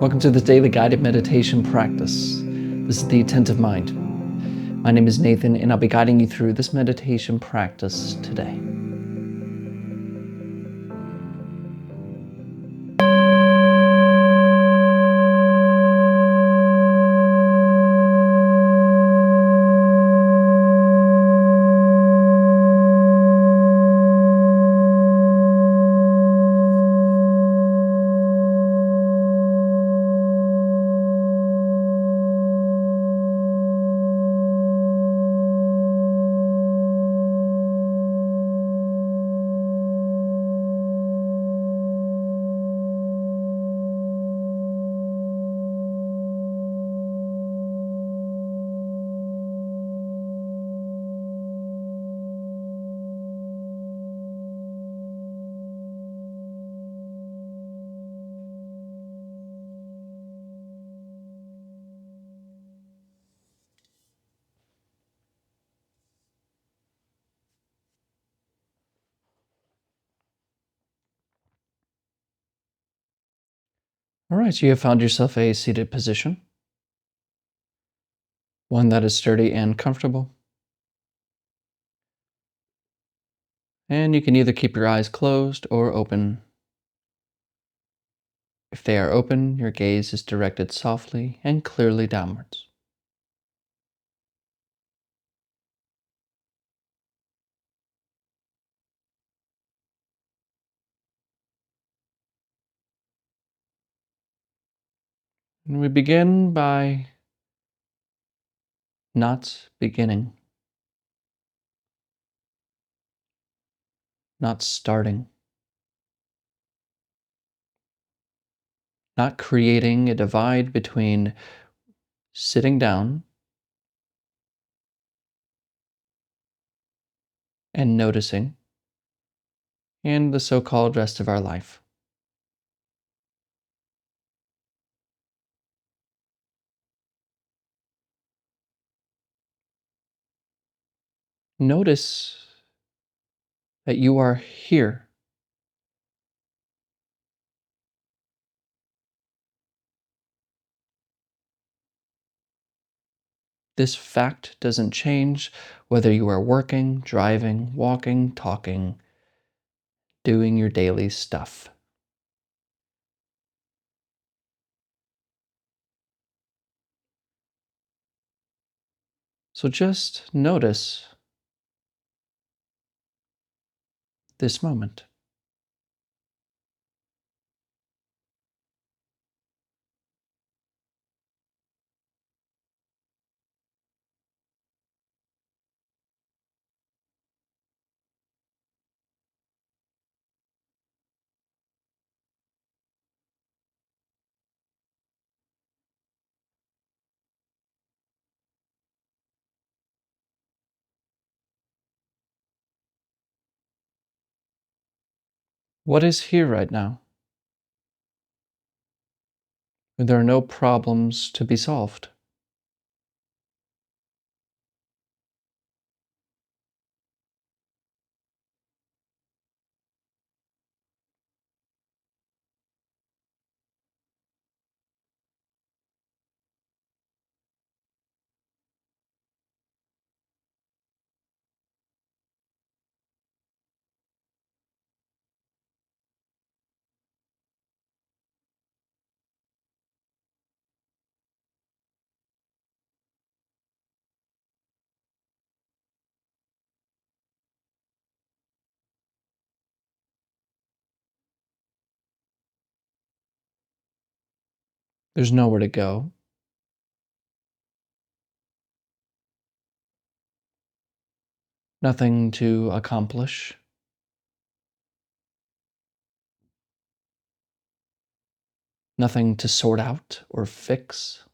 Welcome to the daily guided meditation practice. This is the Attentive Mind. My name is Nathan, and I'll be guiding you through this meditation practice today. All right, so you have found yourself a seated position, one that is sturdy and comfortable. And you can either keep your eyes closed or open. If they are open, your gaze is directed softly and clearly downwards. And we begin by not beginning, not starting, not creating a divide between sitting down and noticing and the so-called rest of our life. Notice that you are here. This fact doesn't change whether you are working, driving, walking, talking, doing your daily stuff. So just notice this moment. What is here right now? There are no problems to be solved. There's nowhere to go, nothing to accomplish, nothing to sort out or fix,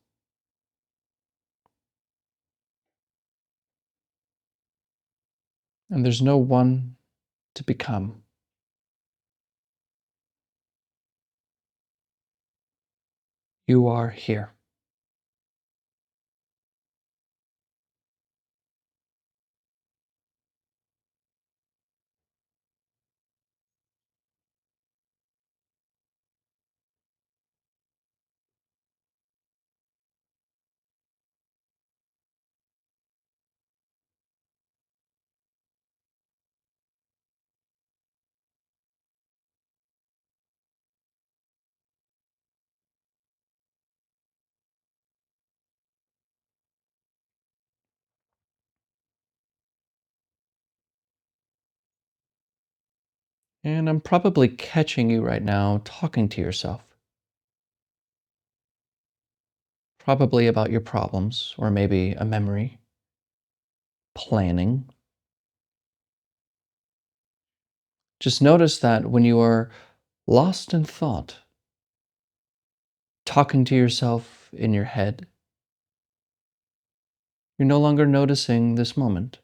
and there's no one to become. You are here. And I'm probably catching you right now talking to yourself, probably about your problems, or maybe a memory, planning. Just notice that when you are lost in thought, talking to yourself in your head, you're no longer noticing this moment.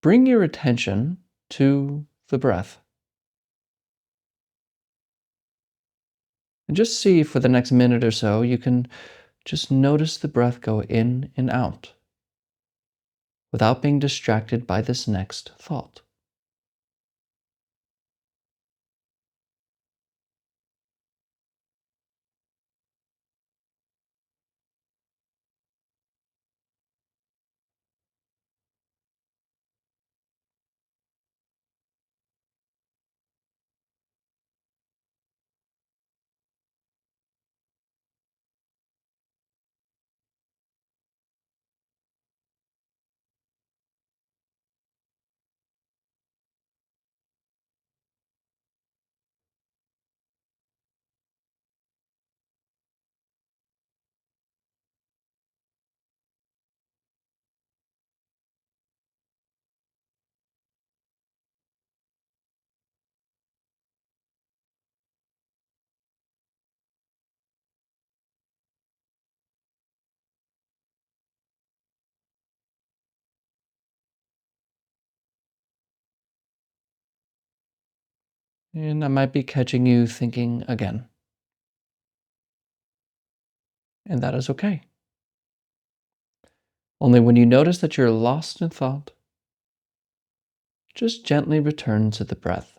Bring your attention to the breath and just see for the next minute or so, you can just notice the breath go in and out without being distracted by this next thought. And I might be catching you thinking again, and that is okay. Only when you notice that you're lost in thought, just gently return to the breath.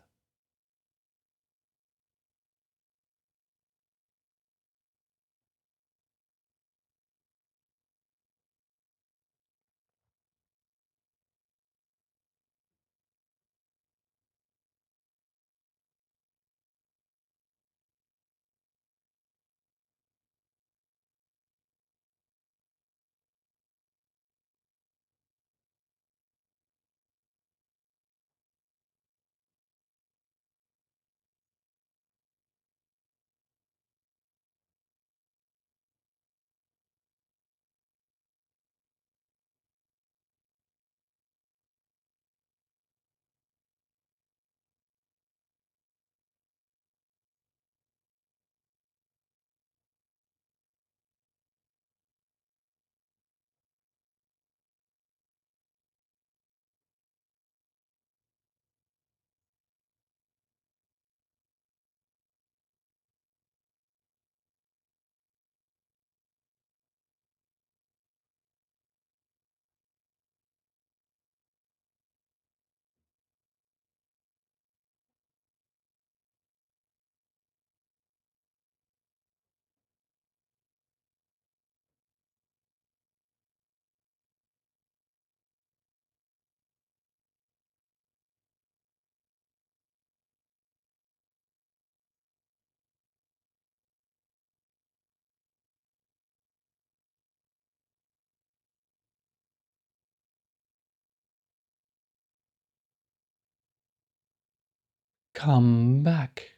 Come back.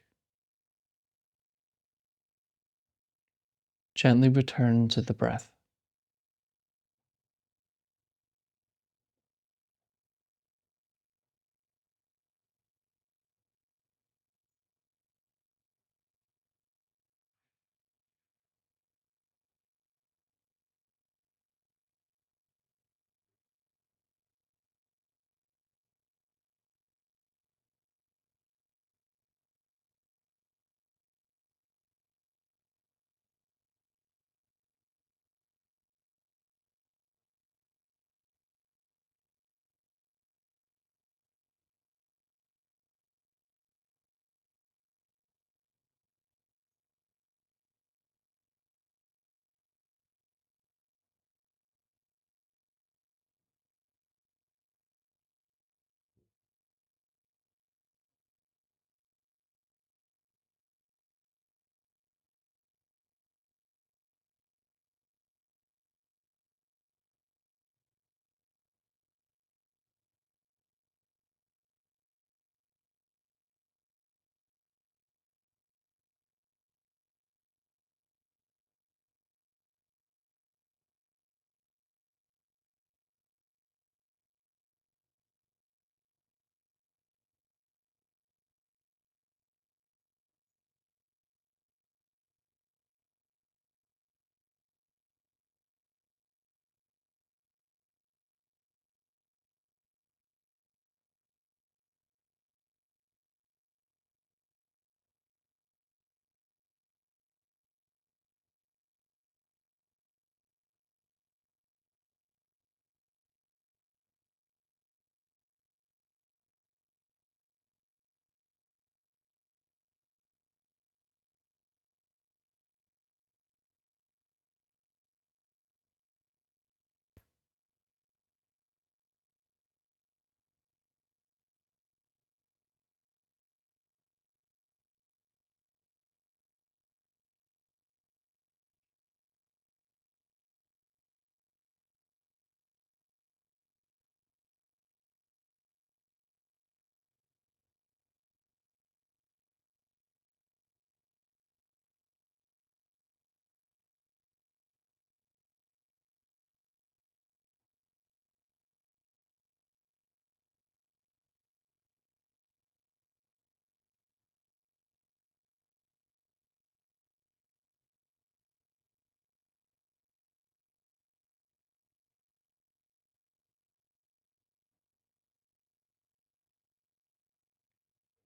Gently return to the breath.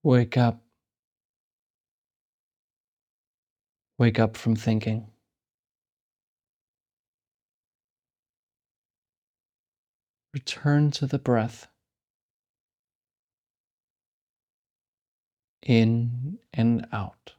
Wake up. Wake up from thinking. Return to the breath. In and out.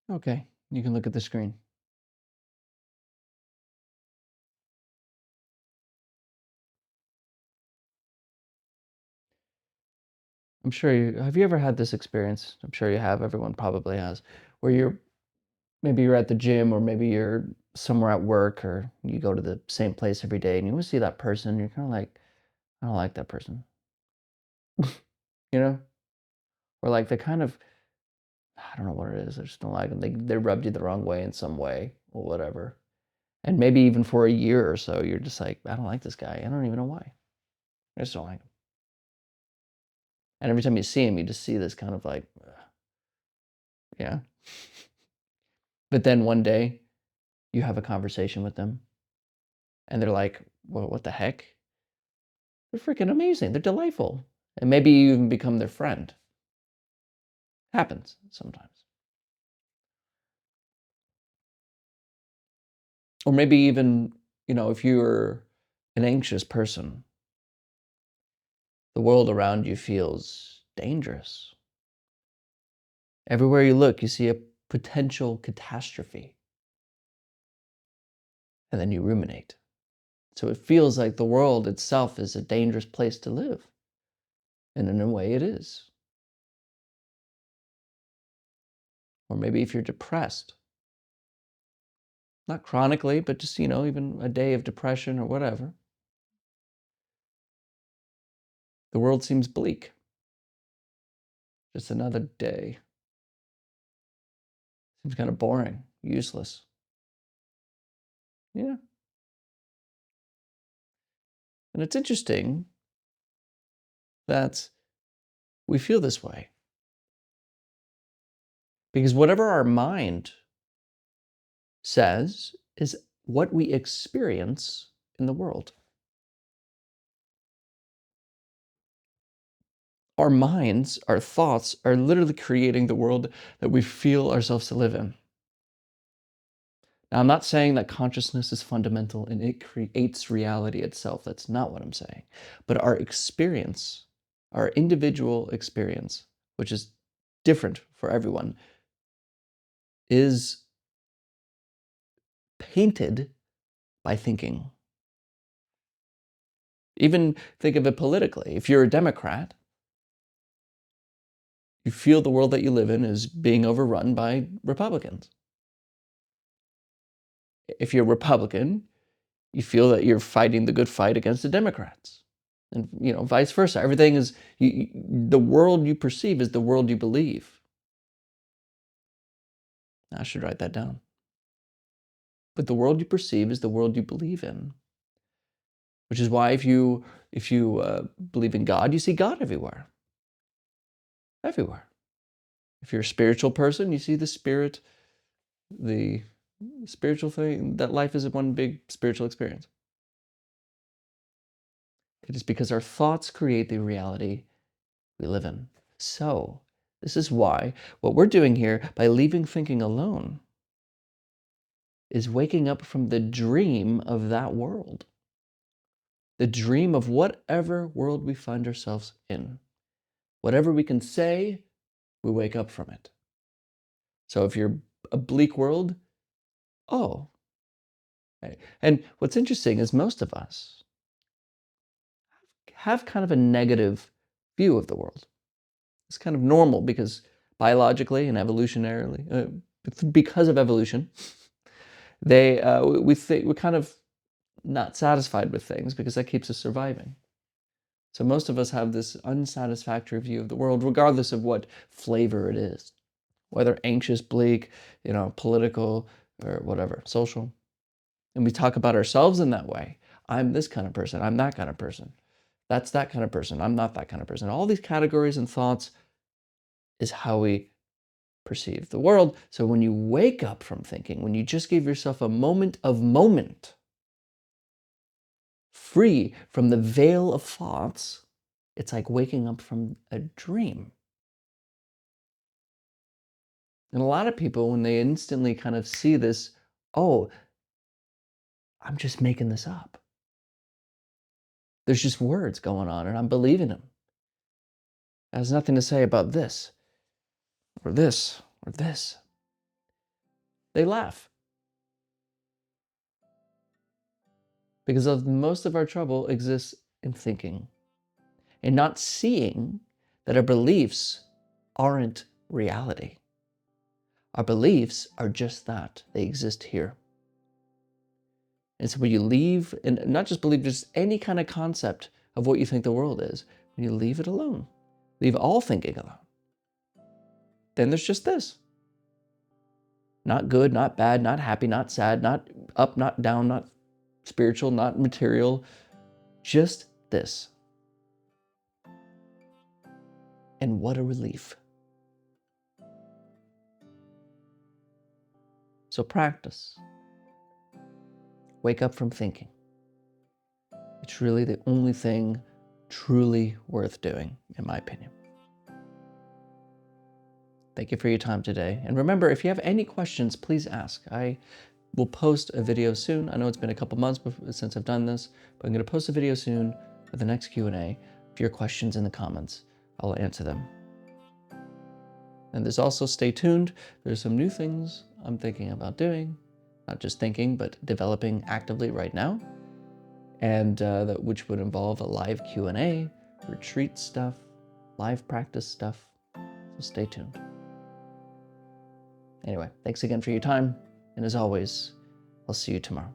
Okay, you can look at the screen. I'm sure you have you ever had this experience? I'm sure you have, everyone probably has, where you're at the gym or maybe you're somewhere at work or you go to the same place every day and you always see that person, you're kind of like, I don't like that person. You know? Or like they kind of I don't know what it is. I just don't like them. They rubbed you the wrong way in some way or whatever. And maybe even for a year or so, you're just like, I don't like this guy. I don't even know why. I just don't like him. And every time you see him, you just see this kind of like, yeah. But then one day you have a conversation with them and they're like, well, what the heck? They're freaking amazing. They're delightful. And maybe you even become their friend. Happens sometimes. Or maybe even, if you're an anxious person, The world around you feels dangerous. Everywhere you look, you see a potential catastrophe. And then you ruminate. So it feels like the world itself is a dangerous place to live. And in a way, it is. Or maybe if you're depressed, not chronically, but just, even a day of depression or whatever, the world seems bleak. Just another day. Seems kind of boring, useless. Yeah. And it's interesting that we feel this way. Because whatever our mind says is what we experience in the world. Our minds, our thoughts are literally creating the world that we feel ourselves to live in. Now, I'm not saying that consciousness is fundamental and it creates reality itself. That's not what I'm saying. But our experience, our individual experience, which is different for everyone, is painted by thinking. Even think of it politically. If you're a Democrat, you feel the world that you live in is being overrun by Republicans. If you're a Republican, you feel that you're fighting the good fight against the Democrats. And, vice versa. Everything is, the world you perceive is the world you believe. I should write that down. But the world you perceive is the world you believe in. Which is why if you believe in God, you see God everywhere. Everywhere. If you're a spiritual person, you see the spiritual thing, that life is one big spiritual experience. It is because our thoughts create the reality we live in. So, this is why what we're doing here by leaving thinking alone is waking up from the dream of that world. The dream of whatever world we find ourselves in. Whatever we can say, we wake up from it. So if you're a bleak world, oh. And what's interesting is most of us have kind of a negative view of the world. It's kind of normal because biologically and evolutionarily, because of evolution, we're kind of not satisfied with things because that keeps us surviving. So most of us have this unsatisfactory view of the world, regardless of what flavor it is, whether anxious, bleak, political, or whatever, social. And we talk about ourselves in that way. I'm this kind of person. I'm that kind of person. That's that kind of person. I'm not that kind of person. All these categories and thoughts is how we perceive the world. So when you wake up from thinking, when you just give yourself a moment of moment, free from the veil of thoughts, it's like waking up from a dream. And a lot of people, when they instantly kind of see this, oh, I'm just making this up. There's just words going on and I'm believing them. It has nothing to say about this, or this, or this. They laugh. Because most of our trouble exists in thinking and not seeing that our beliefs aren't reality. Our beliefs are just that. They exist here. And so when you leave, and not just believe, just any kind of concept of what you think the world is, when you leave it alone, leave all thinking alone, then there's just this. Not good, not bad, not happy, not sad, not up, not down, not spiritual, not material, just this. And what a relief. So practice. Wake up from thinking. It's really the only thing truly worth doing, in my opinion. Thank you for your time today. And remember, if you have any questions, please ask. I will post a video soon. I know it's been a couple months since I've done this, but I'm going to post a video soon for the next Q&A. your questions in the comments. I'll answer them. And there's also, stay tuned, there's some new things I'm thinking about doing, not just thinking, but developing actively right now, and which would involve a live Q&A, retreat stuff, live practice stuff, so stay tuned. Anyway, thanks again for your time, and as always, I'll see you tomorrow.